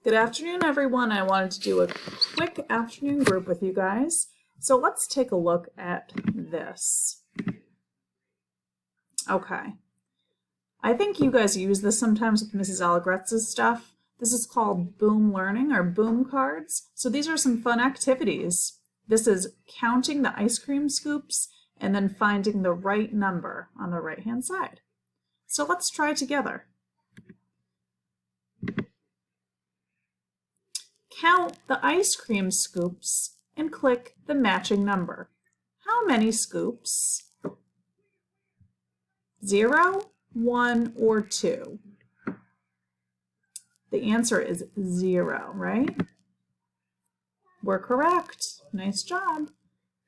Good afternoon, everyone. I wanted to do a quick afternoon group with you guys. So let's take a look at this. Okay. I think you guys use this sometimes with Mrs. Allegretta's stuff. This is called Boom Learning or Boom Cards. So these are some fun activities. This is counting the ice cream scoops and then finding the right number on the right-hand side. So let's try together. Count the ice cream scoops and click the matching number. How many scoops? 0, 1, or 2? The answer is 0, right? We're correct. Nice job.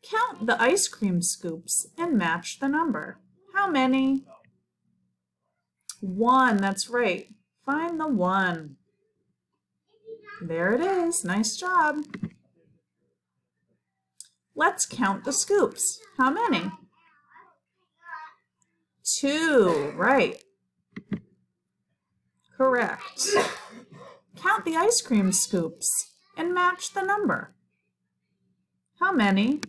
Count the ice cream scoops and match the number. How many? 1, that's right. Find the 1. There it is. Nice job. Let's count the scoops. How many? 2, right. Correct. Count the ice cream scoops and match the number. How many?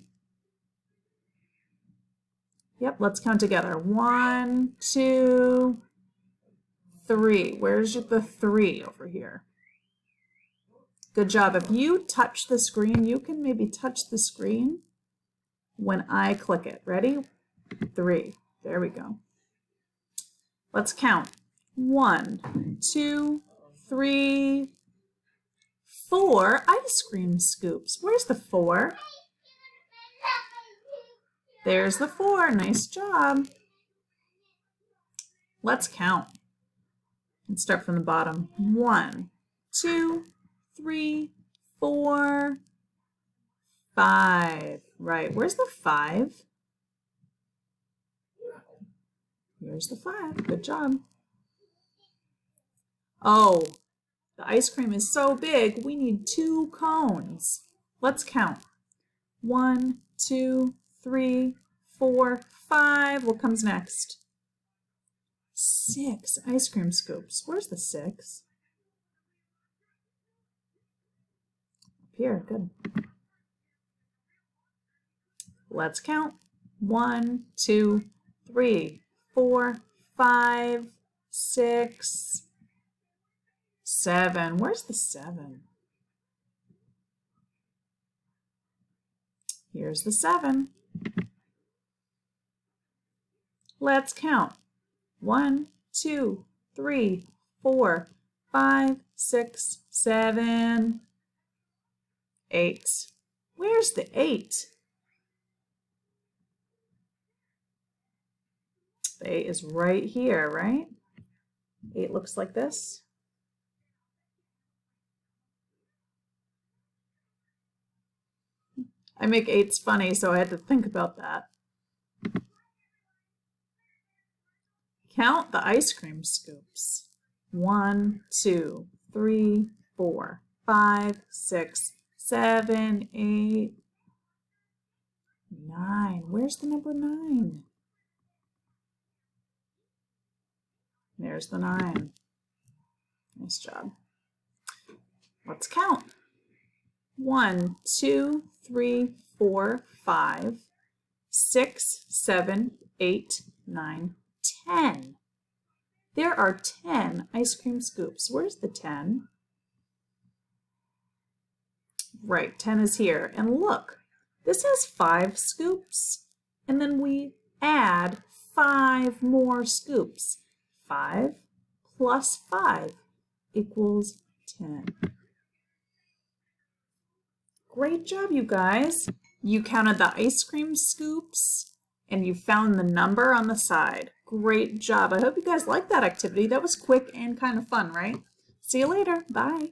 Yep, let's count together. 1, 2, 3. Where's the 3 over here? Good job. If you touch the screen, you can maybe touch the screen when I click it. Ready? 3. There we go. Let's count. 1, 2, 3, 4 ice cream scoops. Where's the 4? There's the 4. Nice job. Let's count. Let's start from the bottom. 1, 2, 3, 4, 5. Right. Where's the 5? Here's the 5. Good job. Oh, the ice cream is so big, we need 2 cones. Let's count. 1, 2, 3, 4, 5. What comes next? 6 ice cream scoops. Where's the 6? Up here. Good. Let's count. 1, 2, 3, 4, 5, 6, 7. Where's the 7? Here's the 7. Let's count. 1, 2, 3, 4, 5, 6, 7, 8. Where's the 8? The 8 is right here, right? 8 looks like this. I make 8s funny, so I had to think about that. Count the ice cream scoops. 1, 2, 3, 4, 5, 6, 7, 8, 9. Where's the number 9? There's the 9. Nice job. Let's count. 1, 2, 3, 4, 5, 6, 7, 8, 9, 10. There are 10 ice cream scoops. Where's the 10? Right, 10 is here. And look, this has 5 scoops. And then we add 5 more scoops. 5 plus 5 equals 10. Great job, you guys. You counted the ice cream scoops and you found the number on the side. Great job. I hope you guys liked that activity. That was quick and kind of fun, right? See you later. Bye.